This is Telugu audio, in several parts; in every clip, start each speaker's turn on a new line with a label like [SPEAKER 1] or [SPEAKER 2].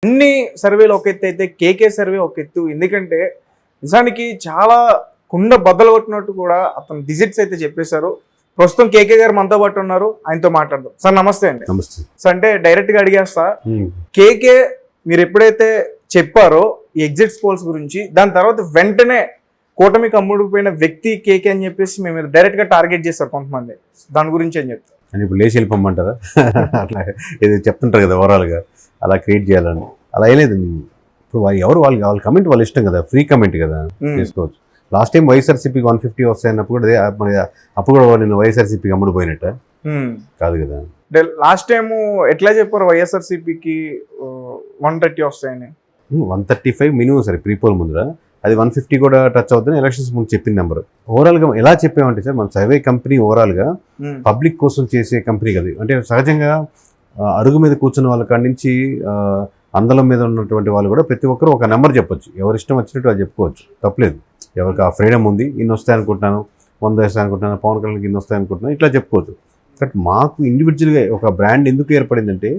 [SPEAKER 1] అన్ని సర్వేలు ఒక ఎత్తు అయితే కేకే సర్వే ఒక ఎత్తు. ఎందుకంటే నిజానికి చాలా కుండ బద్దలు కొట్టినట్టు కూడా అతను డిజిట్స్ అయితే చెప్పేశారు. ప్రస్తుతం కేకే గారు మనతో పాటు ఉన్నారు, ఆయనతో మాట్లాడదాం. సార్ నమస్తే అండి.
[SPEAKER 2] నమస్తే
[SPEAKER 1] సార్ అంటే డైరెక్ట్ గా అడిగేస్తా, కేకే మీరు ఎప్పుడైతే చెప్పారో ఈ ఎగ్జిట్ పోల్స్ గురించి, దాని తర్వాత వెంటనే కూటమికి అమ్ముడుపోయిన వ్యక్తి కేకే అని చెప్పేసి మేము డైరెక్ట్ గా టార్గెట్ చేస్తారు కొంతమంది. దాని గురించి ఏం చెప్తారు?
[SPEAKER 2] అని ఇప్పుడు లేచి వెళ్ళిపోమంటారా? అట్లా ఏదో చెప్తుంటారు కదా ఓవరాల్గా, అలా క్రియేట్ చేయాలని. అలా లేదు. ఇప్పుడు ఎవరు వాళ్ళ కమెంట్ వాళ్ళ ఇష్టం కదా, ఫ్రీ కమెంట్ కదా, చేసుకోవచ్చు. లాస్ట్ టైం వైఎస్ఆర్సీపీకి 150 వస్తాయన్నప్పుడు కూడా అప్పుడు కూడా నేను వైఎస్ఆర్సీపీకి అమ్ముడు పోయినట్ట కాదు కదా.
[SPEAKER 1] లాస్ట్ టైం ఎట్లా చెప్పారు వైఎస్ఆర్సీపీకి 130 వస్తాయని?
[SPEAKER 2] 135 మినిమం సరే ప్రీపోల్ ముందర, అది 150 కూడా టచ్ అవుతుంది ఎలక్షన్స్ ముందు చెప్పిన నెంబర్. ఓవరాల్గా ఎలా చెప్పామంటే సార్, మన సర్వే కంపెనీ ఓవరాల్గా పబ్లిక్ కోసం చేసే కంపెనీ కదా. అంటే సహజంగా అరుగు మీద కూర్చున్న వాళ్ళ కాడి నుంచి అందలం మీద ఉన్నటువంటి వాళ్ళు కూడా ప్రతి ఒక్కరు ఒక నెంబర్ చెప్పొచ్చు, ఎవరి ఇష్టం వచ్చినట్టు అది చెప్పుకోవచ్చు, తప్పలేదు. ఎవరికి ఆ ఫ్రీడమ్ ఉంది. ఇన్ని వస్తాయనుకుంటున్నాను, 100 వస్తాయనుకుంటున్నాను, పవన్ కళ్యాణ్కి ఇన్ని వస్తాయనుకుంటున్నాను, ఇట్లా చెప్పుకోవచ్చు. బట్ మాకు ఇండివిజువల్గా ఒక బ్రాండ్ ఎందుకు ఏర్పడిందంటే,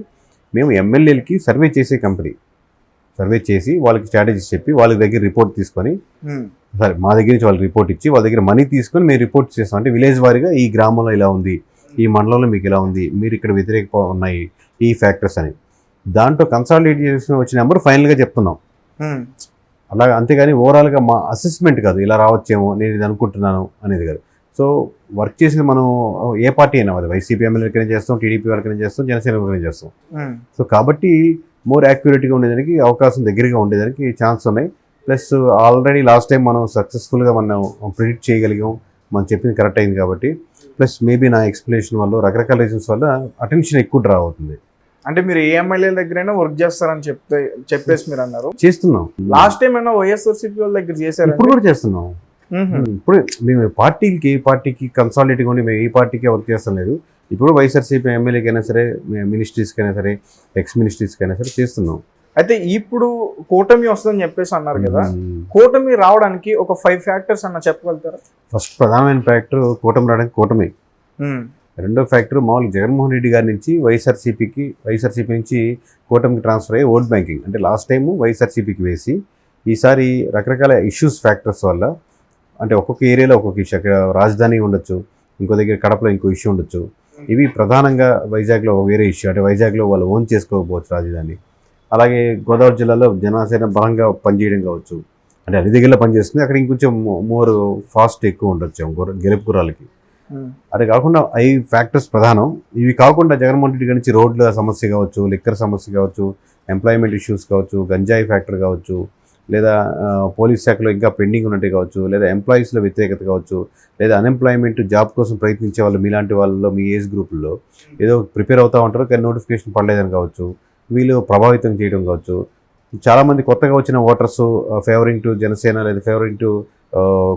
[SPEAKER 2] మేము ఎమ్మెల్యేలకి సర్వే చేసే కంపెనీ. సర్వే చేసి వాళ్ళకి స్ట్రాటజీస్ చెప్పి వాళ్ళ దగ్గర రిపోర్ట్ తీసుకొని, సరే మా దగ్గర నుంచి వాళ్ళకి రిపోర్ట్ ఇచ్చి వాళ్ళ దగ్గర మనీ తీసుకొని మేము రిపోర్ట్ చేస్తాం. అంటే విలేజ్ వారీగా ఈ గ్రామంలో ఇలా ఉంది, ఈ మండలంలో మీకు ఇలా ఉంది, మీరు ఇక్కడ వ్యతిరేక ఉన్నాయి, ఈ ఫ్యాక్టర్స్ అని దాంట్లో కన్సాలిడేట్ చేసిన వచ్చిన నెంబర్ ఫైనల్గా చెప్తున్నాం. అలాగే అంతేగాని ఓవరాల్గా మా అసెస్మెంట్ కాదు, ఇలా రావచ్చేమో నేను ఇది అనుకుంటున్నాను అనేది కాదు. సో వర్క్ చేసిన మనం ఏ పార్టీ అయినా, అది వైసీపీ ఎమ్మెల్యేకైనా చేస్తాం, టీడీపీ వరకైనా చేస్తాం, జనసేన వరకైనా చేస్తాం. సో కాబట్టి మోర్ యాక్యురేట్గా ఉండేదానికి, అవకాశం దగ్గరగా ఉండేదానికి ఛాన్స్ ఉన్నాయి. ప్లస్ ఆల్రెడీ లాస్ట్ టైం మనం సక్సెస్ఫుల్గా మనం ప్రిడిక్ట్ చేయగలిగాం, మనం చెప్పింది కరెక్ట్ అయింది కాబట్టి. ప్లస్ మేబీ నా ఎక్స్ప్లెనేషన్ వల్ల, రకరకాల రీజన్స్ వల్ల అటెన్షన్ ఎక్కువ డ్రా అవుతుంది.
[SPEAKER 1] అంటే మీరు ఏ ఎమ్మెల్యే దగ్గరైనా వర్క్ చేస్తారని చెప్పేసి మీరు అన్నారు.
[SPEAKER 2] చేస్తున్నాం.
[SPEAKER 1] లాస్ట్ టైం అయినా వైఎస్ఆర్సీపీ వాళ్ళ దగ్గర చేశారు,
[SPEAKER 2] ఇప్పుడు కూడా చేస్తున్నాం. ఇప్పుడు మేము ఏ పార్టీకి కన్సాలిడేట్గా ఉండి మేము ఏ పార్టీకి వర్క్ చేస్తాం లేదు. ఇప్పుడు వైఎస్ఆర్సీపీ ఎమ్మెల్యేకైనా సరే, మినిస్ట్రీస్కైనా సరే, ఎక్స్ మినిస్ట్రీస్కైనా సరే చేస్తున్నాం.
[SPEAKER 1] అయితే ఇప్పుడు కూటమి వస్తుందని చెప్పేసి అన్నారు కదా, కూటమి రావడానికి ఒక 5 ఫ్యాక్టర్స్ అన్న చెప్పగలుగుతారా? ఫస్ట్
[SPEAKER 2] ప్రధానమైన ఫ్యాక్టర్ కూటమి రావడానికి కూటమి. రెండో ఫ్యాక్టర్ మామూలుగా జగన్మోహన్ రెడ్డి గారి నుంచి వైఎస్ఆర్సీపీ నుంచి కూటమికి ట్రాన్స్ఫర్ అయ్యే ఓట్ బ్యాంకింగ్. అంటే లాస్ట్ టైము వైఎస్ఆర్సీపీకి వేసి, ఈసారి రకరకాల ఇష్యూస్ ఫ్యాక్టర్స్ వల్ల, అంటే ఒక్కొక్క ఏరియాలో ఒక్కొక్క ఇష్యూ, అక్కడ రాజధాని ఉండొచ్చు, ఇంకో దగ్గర కడపలో ఇంకో ఇష్యూ ఉండొచ్చు. ఇవి ప్రధానంగా వైజాగ్లో వేరే ఇష్యూ, అంటే వైజాగ్లో వాళ్ళు ఓన్ చేసుకోకపోవచ్చు రాజధాని. అలాగే గోదావరి జిల్లాలో జనసేన బలంగా పనిచేయడం కావచ్చు, అంటే అన్ని దగ్గరలో పనిచేస్తుంది, అక్కడ ఇంకొంచెం మోర్ ఫాస్ట్ ఎక్కువ ఉండొచ్చు గెలుపు గుర్రాలకి. అది కాకుండా 5 ఫ్యాక్టర్స్ ప్రధానం. ఇవి కాకుండా జగన్మోహన్ రెడ్డి గారి నుంచి రోడ్ల సమస్య కావచ్చు, లిక్కర్ సమస్య కావచ్చు, ఎంప్లాయ్మెంట్ ఇష్యూస్ కావచ్చు, గంజాయి ఫ్యాక్టర్ కావచ్చు, లేదా పోలీస్ శాఖలో ఇంకా పెండింగ్ ఉన్నట్టే కావచ్చు, లేదా ఎంప్లాయీస్లో వ్యతిరేకత కావచ్చు, లేదా అన్ఎంప్లాయ్మెంట్ జాబ్ కోసం ప్రయత్నించే వాళ్ళు మీలాంటి వాళ్ళలో, మీ ఏజ్ గ్రూపుల్లో ఏదో ప్రిపేర్ అవుతూ ఉంటారు కానీ నోటిఫికేషన్ పడలేదని కావచ్చు, వీళ్ళు ప్రభావితం చేయడం కావచ్చు. చాలామంది కొత్తగా వచ్చిన ఓటర్స్ ఫేవరింగ్ టు జనసేన లేదా ఫేవరింగ్ టు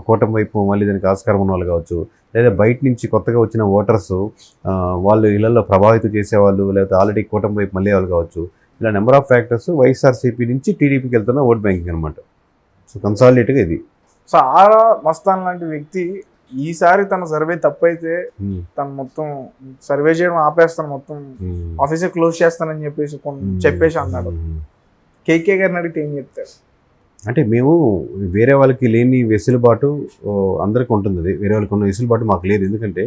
[SPEAKER 2] కూటమి వైపు మళ్ళీ దానికి ఆస్కారం ఉన్న వాళ్ళు కావచ్చు, లేదా బయట నుంచి కొత్తగా వచ్చిన ఓటర్స్ వాళ్ళు ఇళ్లలో ప్రభావితం చేసేవాళ్ళు, లేదా ఆల్రెడీ కూటమి వైపు మళ్ళీ వాళ్ళు కావచ్చు. ఇలా నెంబర్ ఆఫ్ ఫ్యాక్టర్స్ వైఎస్ఆర్సీపీ నుంచి టీడీపీకి వెళ్తున్న ఓట్ బ్యాంకింగ్ అనమాట. సో కన్సాలిడేట్గా ఇది.
[SPEAKER 1] సో ఆరా మస్తాన్ లాంటి వ్యక్తి ఈసారి తన సర్వే తప్పైతే తను మొత్తం సర్వే చేయడం ఆపేస్తాను, మొత్తం ఆఫీసే క్లోజ్ చేస్తానని చెప్పేసి అన్నాడు. కేకే గారిని అడిగితే ఏం చెప్తారు?
[SPEAKER 2] అంటే మేము వేరే వాళ్ళకి లేని వెసులుబాటు అందరికీ ఉంటుంది, అది వేరే వాళ్ళకి ఉన్న వెసులుబాటు మాకు లేదు. ఎందుకంటే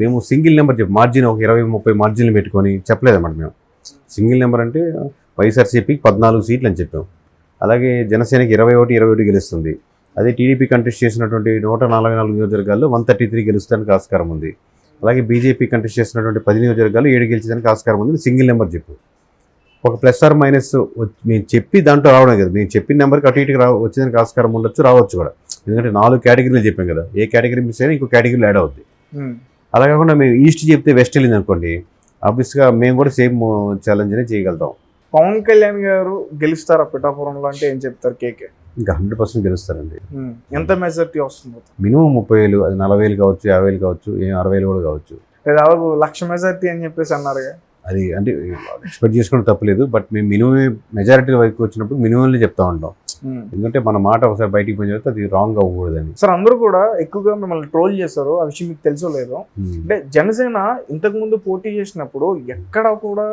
[SPEAKER 2] మేము సింగిల్ నెంబర్ మార్జిన్ ఒక 20-30 మార్జిన్లు పెట్టుకొని చెప్పలేదన్నమాట. మేము సింగిల్ నెంబర్ అంటే వైఎస్ఆర్సీపీకి 14 సీట్లు అని చెప్పాం. అలాగే జనసేనకి 21 గెలుస్తుంది. అదే టీడీపీ కంటెస్ట్ చేసినటువంటి 144 నియోజకవర్గాల్లో 133 గెలుస్తానికి ఆస్కారం ఉంది. అలాగే బీజేపీ కంటెస్ట్ చేసినటువంటి 10 నియోజకవర్గాల్లో 7 గెలిచేదానికి ఆస్కారం ఉంది. సింగిల్ నెంబర్ చెప్పు. ఒక ప్లస్ ఆర్ మైనస్ మేము చెప్పి దాంట్లో రావడం కదా, మేము చెప్పిన నెంబర్కి అటు ఇటుకి వచ్చేదానికి ఆస్కారం ఉండొచ్చు, రావచ్చు కూడా. ఎందుకంటే 4 కేటగిరీలు చెప్పాం కదా, ఏ కేటగిరీ మిస్ అయినా ఇంకో కేటగిరీలో యాడ్ అవుద్ది. అలా కాకుండా మేము ఈస్ట్ చెప్తే వెస్ట్ వెళ్ళింది అనుకోండి, ఆబ్వియస్గా మేము కూడా సేమ్ ఛాలెంజ్ అనే చేయగలుగుతాం.
[SPEAKER 1] పవన్ కళ్యాణ్ గారు గెలుస్తారా పిఠాపురంలో అంటే ఏం చెప్తారు? కేకే
[SPEAKER 2] ఇంకా 100% గెలుస్తారండి.
[SPEAKER 1] ఎంత మెజారిటీ వస్తుంది?
[SPEAKER 2] మినిమం 30,000, అది 40,000 కావచ్చు, 50,000 కావచ్చు, 60,000 కూడా కావచ్చు.
[SPEAKER 1] దాదాపు 1,00,000 మెజారిటీ అని చెప్పేసి అన్నారుగా.
[SPEAKER 2] అది అంటే ఎక్స్పెక్ట్ చేసుకోవడం తప్పలేదు, బట్ మేము మినిమం మెజారిటీ వైపు వచ్చినప్పుడు మినిమంలో చెప్తా ఉంటాం. ఎందుకంటే మన మాట ఒకసారి బయటికి పోయిన తర్వాత అది రాంగ్ అవ్వకూడదని.
[SPEAKER 1] సార్ అందరూ కూడా ఎక్కువగా మిమ్మల్ని ట్రోల్ చేస్తారు, ఆ విషయం మీకు తెలుసో లేదో. అంటే జనసేన ఇంతకుముందు పోటీ చేసినప్పుడు ఎక్కడ కూడా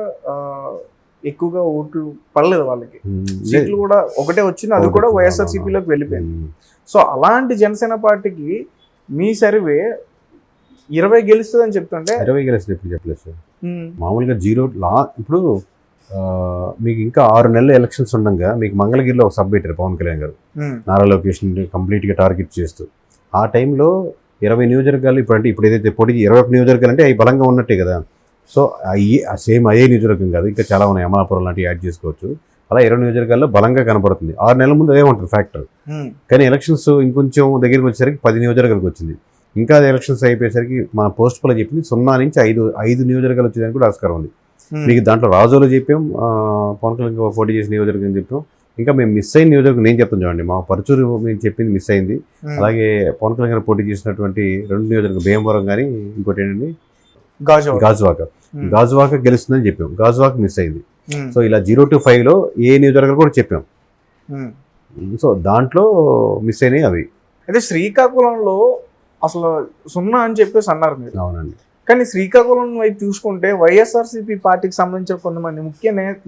[SPEAKER 1] ఎక్కువగా ఓట్లు పడలేదు వాళ్ళకి,
[SPEAKER 2] లేదు.
[SPEAKER 1] సీట్లు కూడా ఒకటే వచ్చింది, అది కూడా వైఎస్ఆర్సీపీలోకి వెళ్ళిపోయింది. సో అలాంటి జనసేన పార్టీకి మీ సర్వే 20 గెలుస్తుందని చెప్తుంటే
[SPEAKER 2] 20 గెలిస్తే ఇప్పుడు చెప్పలేదు సార్.
[SPEAKER 1] ఉమ్,
[SPEAKER 2] మామూలుగా ఇప్పుడు మీకు ఇంకా 6 నెలల ఎలక్షన్స్ ఉండగా మీకు మంగళగిరిలో ఒక సబ్ పెట్టారు పవన్ కళ్యాణ్ గారు,
[SPEAKER 1] ఉమ్,
[SPEAKER 2] నారా లోకేష్ని కంప్లీట్గా టార్గెట్ చేస్తూ. ఆ టైంలో 20 నియోజకవర్గాలు ఇప్పుడు ఏదైతే పోటీ 21 నియోజకవర్గాలు అంటే అవి బలంగా ఉన్నట్టే కదా. సో సేమ్ అయ్యే నియోజకవర్గం కాదు, ఇంకా చాలా ఉన్నాయి, అమలాపురం లాంటివి యాడ్ చేసుకోవచ్చు. అలా 20 నియోజకవర్గాల్లో బలంగా కనపడుతుంది. 6 నెలల ముందు అదే ఉంటుంది ఫ్యాక్టర్.
[SPEAKER 1] ఉమ్,
[SPEAKER 2] కానీ ఎలక్షన్స్ ఇంకొంచెం దగ్గరికి వచ్చేసరికి 10 నియోజకవర్గాలకు వచ్చింది. ఇంకా అది ఎలక్షన్స్ అయిపోయేసరికి మన పోస్ట్ పోలో చెప్పింది 0 నుంచి 5 నియోజకవర్గాలు వచ్చేదానికి కూడా ఆస్కారం ఉంది.
[SPEAKER 1] ఉమ్,
[SPEAKER 2] మీకు దాంట్లో రాజోలో చెప్పాం, పవన్ కళ్యాణ్ పోటీ చేసిన నియోజకవర్గం చెప్పాం. ఇంకా మేము మిస్ అయిన నియోజకవర్గం నేను చెప్తాను చూడండి, మా పరుచూరు మేము చెప్పింది మిస్ అయింది.
[SPEAKER 1] ఉమ్.
[SPEAKER 2] అలాగే పవన్ కళ్యాణ్ గారు పోటీ చేసినటువంటి 2 నియోజకవర్గం భీమవరం కానీ ఇంకోటి ఏంటండి గాజువాక.
[SPEAKER 1] ఉమ్,
[SPEAKER 2] గాజువాక గెలుస్తుందని చెప్పాం, గాజువాక మిస్ అయింది.
[SPEAKER 1] ఉమ్,
[SPEAKER 2] సో ఇలా 0 to 5లో ఏ నియోజకవర్గాలు కూడా చెప్పాం.
[SPEAKER 1] ఉమ్.
[SPEAKER 2] సో దాంట్లో మిస్ అయినాయి అవి.
[SPEAKER 1] అయితే శ్రీకాకుళంలో అసలు 0 అని చెప్పేసి అన్నారు మీరు,
[SPEAKER 2] అవునండి.
[SPEAKER 1] కానీ శ్రీకాకుళం వైపు చూసుకుంటే వైఎస్ఆర్సీపీ పార్టీకి సంబంధించిన కొంతమంది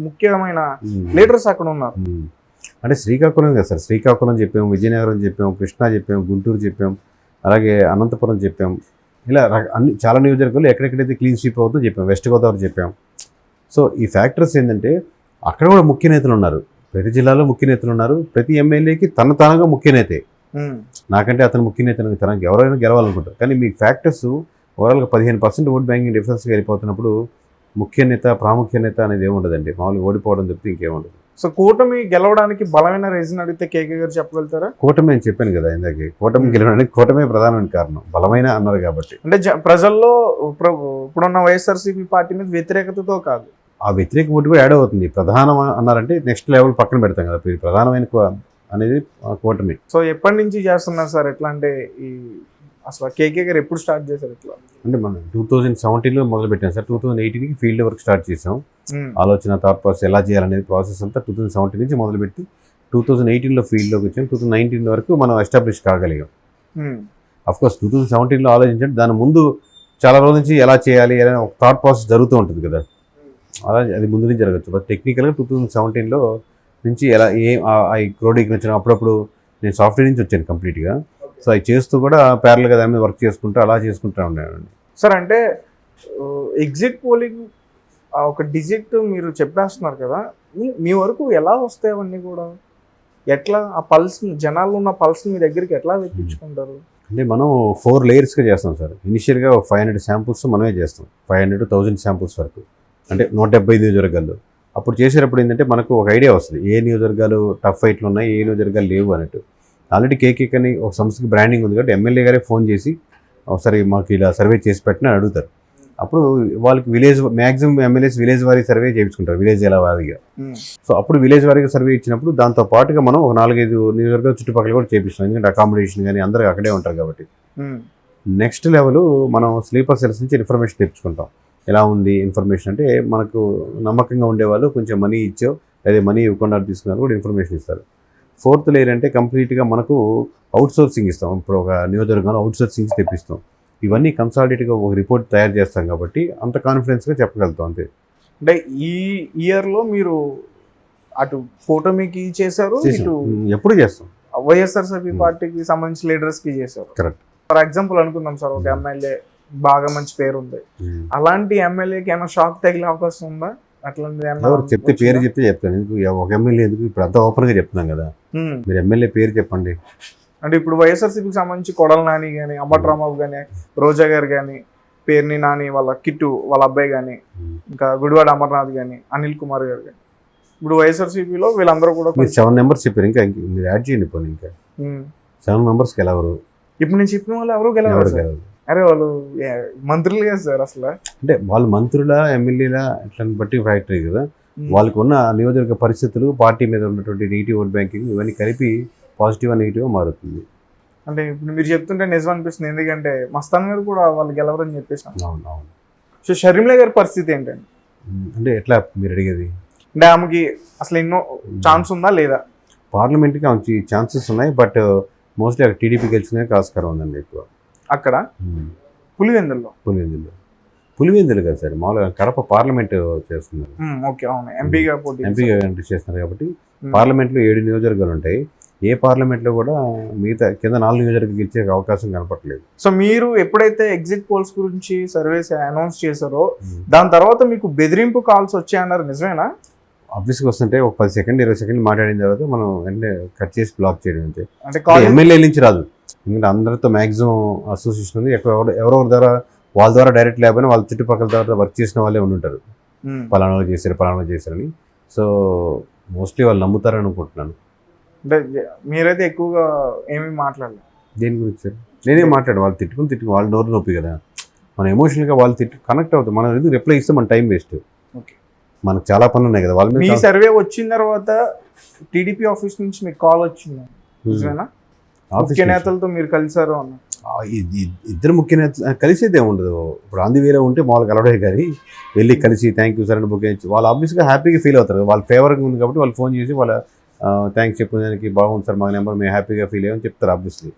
[SPEAKER 1] ముఖ్యమైన లీడర్స్ అక్కడ ఉన్నారు.
[SPEAKER 2] అంటే శ్రీకాకుళం కదా సార్, శ్రీకాకుళం చెప్పాం, విజయనగరం చెప్పాం, కృష్ణా చెప్పాం, గుంటూరు చెప్పాం, అలాగే అనంతపురం చెప్పాం. ఇలా అన్ని చాలా నియోజకవర్గాలు ఎక్కడెక్కడైతే క్లీన్ స్వీప్ అవుతుందో చెప్పాం, వెస్ట్ గోదావరి చెప్పాం. సో ఈ ఫ్యాక్టర్స్ ఏంటంటే అక్కడ కూడా ముఖ్య నేతలు ఉన్నారు, ప్రతి జిల్లాలో ముఖ్య నేతలు ఉన్నారు. ప్రతి ఎమ్మెల్యేకి తనగా ముఖ్య నేతే,
[SPEAKER 1] ఉమ్,
[SPEAKER 2] నాకంటే అతను ముఖ్య నేత తనకి ఎవరైనా గెలవాలనుకుంటారు. కానీ మీ ఫ్యాక్టర్స్ ఓవరాల్గా 15% ఓట్ బ్యాంకింగ్ డిఫరెన్స్గా వెళ్ళిపోతున్నప్పుడు ముఖ్య నేత ప్రాముఖ్య నేత అనేది ఏముండదండి, మామూలుగా ఓడిపోవడం చెప్తే ఇంకేముండదు.
[SPEAKER 1] సో కూటమి గెలవడానికి బలమైన రీజన్ అడిగితే కేకే గారు చెప్పగలుగుతారా?
[SPEAKER 2] కూటమి అని చెప్పాను కదా ఇందాక, కూటమి గెలవడానికి కూటమే ప్రధానమైన కారణం, బలమైన అన్నారు కాబట్టి.
[SPEAKER 1] అంటే ప్రజల్లో ఇప్పుడున్న వైఎస్ఆర్సీపీ పార్టీ మీద వ్యతిరేకతతో కాదు,
[SPEAKER 2] ఆ వ్యతిరేక ఓటు కూడా యాడ్ అవుతుంది. ప్రధానం అన్నారంటే నెక్స్ట్ లెవెల్ పక్కన పెడతాం కదా, ఇది ప్రధానమైన అనేది కూటమి.
[SPEAKER 1] సో ఎప్పటి నుంచి చేస్తున్నారు సార్? ఎట్లా అంటే ఈ అసలు కేకే గారు ఎప్పుడు స్టార్ట్ చేశారు ఇట్లా?
[SPEAKER 2] అంటే మనం 2017లో మొదలు పెట్టాం సార్, 2018కి ఫీల్డ్ వర్క్ స్టార్ట్ చేసాం. ఆలోచన థాట్ ప్రాసెస్ ఎలా చేయాలనేది ప్రాసెస్ అంతా 2017 నుంచి మొదలుపెట్టి 2018లో ఫీల్డ్లోకి వచ్చాం. 2019 వరకు మనం ఎస్టాబ్లిష్ కాగలిగాం. అఫ్కోర్స్ 2017లో ఆలోచించండి, దాని ముందు చాలా రోజుల నుంచి ఎలా చేయాలి అనే ఒక థాట్ ప్రాసెస్ జరుగుతూ ఉంటుంది కదా, అలా అది ముందు నుంచి జరగచ్చు. బట్ టెక్నికల్గా 2017లో నుంచి ఎలా క్రోడీకరించడం, అప్పుడప్పుడు నేను సాఫ్ట్వేర్ నుంచి వచ్చాను కంప్లీట్గా. సో అవి చేస్తూ కూడా ప్యారల్గా దాని మీద వర్క్ చేసుకుంటూ అలా చేసుకుంటూ ఉన్నానండి.
[SPEAKER 1] సార్ అంటే ఎగ్జిట్ పోలింగ్ ఒక డిజిట్ మీరు చెప్పేస్తున్నారు కదా, మీ వరకు ఎలా వస్తాయి అవన్నీ కూడా? ఎట్లా ఆ పల్స్, జనాల్లో ఉన్న పల్స్ మీ దగ్గరికి ఎట్లా తెప్పించుకుంటారు?
[SPEAKER 2] అంటే మనం 4 లేయర్స్గా చేస్తాం సార్. ఇనిషియల్గా 500 శాంపుల్స్ మనమే చేస్తాం, 500-1000 శాంపుల్స్ వరకు, అంటే 175 నియోజకవర్గాలు. అప్పుడు చేసేటప్పుడు ఏంటంటే మనకు ఒక ఐడియా వస్తుంది, ఏ నియోజకవర్గాలు టఫ్ ఫైట్లు ఉన్నాయి, ఏ నియోజకవర్గాలు లేవు అన్నట్టు. ఆల్రెడీ కేకే అని ఒక సంస్థకి బ్రాండింగ్ ఉంది కాబట్టి ఎమ్మెల్యే గారే ఫోన్ చేసి ఒకసారి మాకు ఇలా సర్వే చేసి పెట్టిన అడుగుతారు. అప్పుడు వాళ్ళకి మ్యాక్సిమం ఎమ్మెల్యేస్ విలేజ్ వారీ సర్వే చేయించుకుంటారు, విలేజ్ ఎలా వారీగా. సో అప్పుడు విలేజ్ వారీగా సర్వే ఇచ్చినప్పుడు దాంతో పాటుగా మనం ఒక 4-5 నియోజకవర్గాల చుట్టుపక్కల కూడా చేపిస్తాం, ఎందుకంటే అకామిడేషన్ కానీ అందరూ అక్కడే ఉంటారు కాబట్టి. నెక్స్ట్ లెవెల్ మనం స్లీపర్ సెల్స్ నుంచి ఇన్ఫర్మేషన్ తెప్పించుకుంటాం. ఎలా ఉంది ఇన్ఫర్మేషన్ అంటే మనకు నమ్మకంగా ఉండేవాళ్ళు కొంచెం మనీ ఇచ్చో లేదా మనీ ఇవ్వకుండా తీసుకున్నారు కూడా ఇన్ఫర్మేషన్ ఇస్తారు. 4th లేయర్ అంటే కంప్లీట్గా మనకు అవుట్సోర్సింగ్ ఇస్తాం. ఇప్పుడు ఒక నియోజకవర్గంలో అవుట్సోర్సింగ్ తెప్పిస్తాం. ఇవన్నీ కన్సాలిడేట్గా ఒక రిపోర్ట్ తయారు చేస్తాం కాబట్టి అంత కాన్ఫిడెన్స్గా చెప్పగలుగుతాం అంతే.
[SPEAKER 1] అంటే ఈ ఇయర్లో మీరు అటు కూటమికి చేశారు, ఇటు
[SPEAKER 2] ఎప్పుడు చేస్తాం
[SPEAKER 1] వైఎస్ఆర్సీపీ పార్టీకి సంబంధించిన లీడర్స్కి చేశారు.
[SPEAKER 2] కరెక్ట్.
[SPEAKER 1] ఫర్ ఎగ్జాంపుల్ అనుకుందాం సార్, ఒక ఎమ్మెల్యే బాగా మంచి పేరు ఉంది, అలాంటి ఎమ్మెల్యేకి ఏమైనా షాక్ తగిలే అవకాశం ఉందా? అట్లాంటిది
[SPEAKER 2] ఎవరు చెప్తే పేరు చెప్తే చెప్తాను, ఎందుకు ఒక ఎమ్మెల్యే ఎందుకు, ఇప్పుడు అంతా ఓపెన్గా చెప్తున్నాం కదా, మీరు ఎమ్మెల్యే పేరు చెప్పండి.
[SPEAKER 1] అంటే ఇప్పుడు వైఎస్ఆర్సీపీకి సంబంధించి కొడాల నాని కానీ, అంబటి రాంబాబు కానీ, రోజా గారు కానీ, పేర్ని నాని వాళ్ళ కిట్టు వాళ్ళ అబ్బాయి కానీ, ఇంకా గుడివాడ అమర్నాథ్ కానీ, అనిల్ కుమార్ గారు కానీ, ఇప్పుడు వైఎస్ఆర్సీపీలో వీళ్ళందరూ కూడా
[SPEAKER 2] 7 మెంబర్స్ చెప్పారు, ఇంకా మీరు యాడ్ చేయండి పోనీ, ఇంకా 7 మెంబర్స్కి గెలవరు.
[SPEAKER 1] ఇప్పుడు నేను చెప్పిన వాళ్ళు ఎవరు గెలవరు. అరే వాళ్ళు మంత్రులు కదా సార్ అసలు, అంటే
[SPEAKER 2] వాళ్ళు మంత్రులా ఎమ్మెల్యేలా ఇట్లా బట్టి ఫ్యాక్టరీ కదా, వాళ్ళకు ఉన్న నియోజకవర్గ పరిస్థితులు, పార్టీ మీద ఉన్నటువంటి నెగిటివ్ ఓట్ బ్యాంకింగ్ ఇవన్నీ కలిపి పాజిటివ్ నెగిటివ్గా మారుతుంది.
[SPEAKER 1] అంటే ఇప్పుడు మీరు చెప్తుంటే నిజం అనిపిస్తుంది, ఎందుకంటే మస్తాన్ గారు కూడా వాళ్ళు గెలవరని చెప్పేసి.
[SPEAKER 2] అవును.
[SPEAKER 1] సో షర్మిల గారి పరిస్థితి ఏంటండి?
[SPEAKER 2] అంటే ఎట్లా మీరు అడిగేది?
[SPEAKER 1] అంటే ఆమెకి అసలు ఎన్నో ఛాన్స్ ఉందా లేదా?
[SPEAKER 2] పార్లమెంట్కి ఆమెకి ఛాన్సెస్ ఉన్నాయి, బట్ మోస్ట్లీ అక్కడ టీడీపీ గెలిచిన ఆస్కారం ఉందండి ఎక్కువ.
[SPEAKER 1] అక్కడ పులివెందుల్లో
[SPEAKER 2] పులివెందులు కదా సార్, మామూలుగా కడప పార్లమెంట్ చేస్తున్నారు,
[SPEAKER 1] ఓకే అవును ఎంపీగా పోటీ
[SPEAKER 2] ఎంపీగా చేస్తున్నారు కాబట్టి పార్లమెంట్లో 7 నియోజకవర్గాలు ఉంటాయి. ఏ పార్లమెంట్లో కూడా మిగతా కింద 4 నియోజకవర్గాలు గెలిచే అవకాశం కనపడలేదు.
[SPEAKER 1] సో మీరు ఎప్పుడైతే ఎగ్జిట్ పోల్స్ గురించి సర్వేస్ అనౌన్స్ చేశారో దాని తర్వాత మీకు బెదిరింపు కాల్స్ వచ్చాయన్నారు, నిజమేనా?
[SPEAKER 2] ఆఫీస్కి వస్తుంటే ఒక 10 సెకండ్ 20 సెకండ్లు మాట్లాడిన తర్వాత మనం వెంటనే కట్ చేసి బ్లాక్ చేయడం అంతే.
[SPEAKER 1] అంటే
[SPEAKER 2] ఎమ్మెల్యే నుంచి రాదు, ఎందుకంటే అందరితో మ్యాక్సిమం అసోసియేషన్ ఉంది. ఎవరెవరి ద్వారా వాళ్ళ ద్వారా డైరెక్ట్ లేకపోయినా వాళ్ళ చుట్టుపక్కల ద్వారా వర్క్ చేసిన వాళ్ళే ఉండుంటారు, పలానా చేశారని. సో మోస్ట్లీ వాళ్ళు నమ్ముతారని అనుకుంటున్నాను.
[SPEAKER 1] అంటే మీరైతే ఎక్కువగా ఏమీ మాట్లాడలేదు
[SPEAKER 2] దేని గురించి సార్? నేనేం మాట్లాడు, వాళ్ళు తిట్టుకుని వాళ్ళ నోరు నొప్పి కదా, మనం ఎమోషనల్గా వాళ్ళు కనెక్ట్ అవుతాం. మనం ఎందుకు రిప్లై ఇస్తే మన టైం వేస్ట్,
[SPEAKER 1] ఓకే
[SPEAKER 2] మనకు చాలా పనులు ఉన్నాయి కదా. వాళ్ళ
[SPEAKER 1] మీ
[SPEAKER 2] మీద
[SPEAKER 1] సర్వే వచ్చిన తర్వాత టీడీపీ ఆఫీస్ నుంచి మీకు కాల్ వచ్చింది, నిజమేనా? ముఖ్య నేతలతో మీరు కలిసారు అన్న
[SPEAKER 2] ఇద్దరు ముఖ్య నేతలు కలిసేదే ఉండదు. ఇప్పుడు అందువేలో ఉంటే మామూలుగా కలవడే కానీ వెళ్ళి కలిసి థ్యాంక్ యూ సార్ అని బుక్ చేయించి వాళ్ళు ఆబ్వియస్గా హ్యాపీగా ఫీల్ అవుతారు. వాళ్ళ ఫేవర్గా ఉంది కాబట్టి వాళ్ళు ఫోన్ చేసి వాళ్ళ థ్యాంక్స్ చెప్పడానికి బాగుంది సార్ మా నెంబర్ మేము హ్యాపీగా ఫీల్ అయ్యామని చెప్తారు ఆబ్వియస్లీ.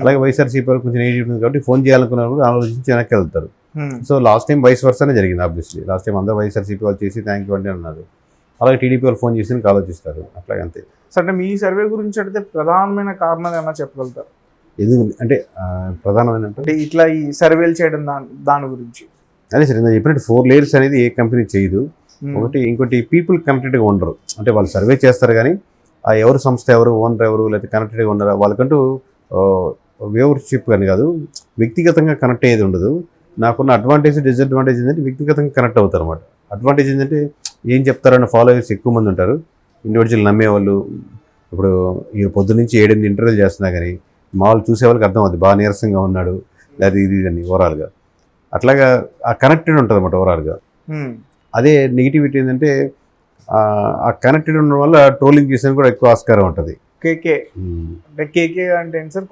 [SPEAKER 2] అలాగే వైఎస్ఆర్సీపీ వాళ్ళు కొంచెం ఏజ్ ఉంటుంది కాబట్టి ఫోన్ చేయాలనుకున్నారు కూడా ఆలోచించి వెనక్కి వెళ్తారు. సో లాస్ట్ టైం వైస్ వర్సానే జరిగింది ఆబ్వియస్లీ. లాస్ట్ టైం అందరూ వైఎస్ఆర్సీపీ వాళ్ళు చేసి థ్యాంక్ యూ అంటే అన్నారు, అలాగే టీడీపీ వాళ్ళు ఫోన్ చేసి ఆలోచిస్తారు, అట్లాగే అంతే.
[SPEAKER 1] సార్ అంటే మీ సర్వే గురించి అడిగితే ప్రధానమైన కారణాలు ఏమైనా చెప్పగలుగుతారు?
[SPEAKER 2] ఎందుకు అంటే ప్రధానమైన
[SPEAKER 1] అంటే ఇట్లా ఈ సర్వేలు చేయడం దాని గురించి?
[SPEAKER 2] అదే సార్ నేను చెప్పినట్టు 4 layers అనేది ఏ కంపెనీ చేయదు. ఇంకోటి పీపుల్ కనెక్టెడ్గా ఉండరు. అంటే వాళ్ళు సర్వే చేస్తారు కానీ ఆ ఎవరు సంస్థ ఎవరు ఓనర్ ఎవరు లేకపోతే కనెక్టెడ్గా ఉండరు, వాళ్ళకంటూ వ్యూవర్షిప్ అని కాదు, వ్యక్తిగతంగా కనెక్ట్ అయ్యేది ఉండదు. నాకున్న అడ్వాంటేజ్ డిసడ్వాంటేజ్ ఏంటంటే వ్యక్తిగతంగా కనెక్ట్ అవుతారు అనమాట. అడ్వాంటేజ్ ఏంటంటే ఏం చెప్తారన్న ఫాలోవర్స్ ఎక్కువ మంది ఉంటారు, ఇండివిజువల్ నమ్మేవాళ్ళు. ఇప్పుడు ఈ పొద్దున్నుంచి 7-8 ఇంటర్వ్యూలు చేస్తున్నా కానీ మామూలు చూసే వాళ్ళకి అర్థం అవుతుంది బాగా నీరసంగా ఉన్నాడు లేదా ఇది అని ఓవరాల్గా. అట్లాగా ఆ కనెక్టెడ్ ఉంటుంది అన్నమాట ఓవరాల్గా. అదే నెగిటివిటీ ఏంటంటే ఆ కనెక్టెడ్ ఉండడం వల్ల ట్రోలింగ్ చేసేది కూడా ఎక్కువ ఆస్కారం ఉంటుంది.
[SPEAKER 1] కేకే అంటే కేకే అంటే ఏంటి సార్?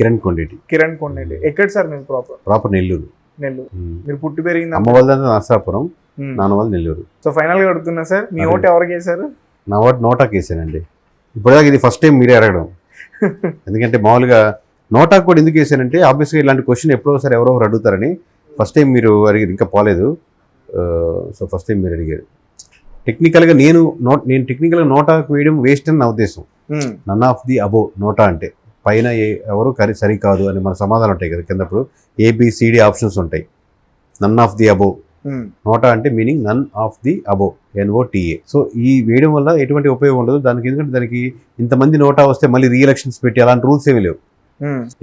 [SPEAKER 1] కిరణ్ కొండేటి. ఎక్కడ సార్ మీరు
[SPEAKER 2] ప్రాపర్ నెల్లూరు.
[SPEAKER 1] మీరు పుట్టి పెరిగింది?
[SPEAKER 2] అమ్మ వాళ్ళదంతా నరసాపురం, నాన్న వాళ్ళు నెల్లూరు.
[SPEAKER 1] సో ఫైనల్గా అడుగుతున్నా సార్, మీ ఓటు ఎవరికి వేశారు?
[SPEAKER 2] నా ఓటు నోటాకి వేసానండి. ఇప్పటిదాకా ఇది ఫస్ట్ టైం మీరే అడగడం. ఎందుకంటే మామూలుగా నోటాకు కూడా ఎందుకు వేసానంటే ఆబ్వియస్గా ఇలాంటి క్వశ్చన్ ఎప్పుడో ఒకసారి ఎవరో ఒకరు అడుగుతారని ఫస్ట్ టైం మీరు అడిగారు, ఇంకా పోలేదు. సో ఫస్ట్ టైం మీరు అడిగారు. టెక్నికల్గా నేను టెక్నికల్గా నోటాకు వేయడం వేస్ట్ అని నా ఉద్దేశం. నన్ ఆఫ్ ది అబో నోటా అంటే పైన ఎవరు సరికాదు అని మన సమాధానం ఉంటాయి కదా కిందప్పుడు ABCD ఆప్షన్స్ ఉంటాయి. నన్ ఆఫ్ ది అబో నోటా అంటే meaning none of the above NOTA. So ఈ వేయడం వల్ల ఎటువంటి ఉపయోగం ఉండదు దానికి, ఎందుకంటే దానికి ఇంతమంది నోటా వస్తే మళ్ళీ రీఎలక్షన్స్ పెట్టి అలాంటి రూల్స్ ఏమీ లేవు.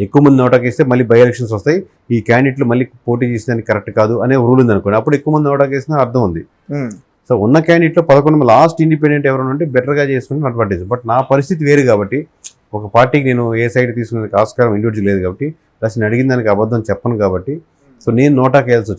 [SPEAKER 2] ఎక్కువ మంది నోటాకి ఇస్తే మళ్ళీ బై ఎలక్షన్స్ వస్తాయి, ఈ క్యాండిడేట్లు మళ్ళీ పోటీ చేసేదానికి కరెక్ట్ కాదు అనే రూల్ ఉంది అనుకోండి, అప్పుడు ఎక్కువ మంది నోటాకి వేసినా అర్థం ఉంది. సో ఉన్న క్యాండిడేట్లో 11 లాస్ట్ ఇండిపెండెంట్ ఎవరైనా ఉంటే బెటర్గా చేసుకునే అడ్వాంటేజ్. బట్ నా పరిస్థితి వేరు కాబట్టి ఒక పార్టీకి నేను ఏ సైడ్ తీసుకునే ఆస్కారం ఇండివిజువల్ లేదు కాబట్టి, ప్లస్ నేను అడిగిన దానికి అబద్ధం చెప్పను కాబట్టి సో నేను నోటాకి వేయాల్సి వచ్చింది.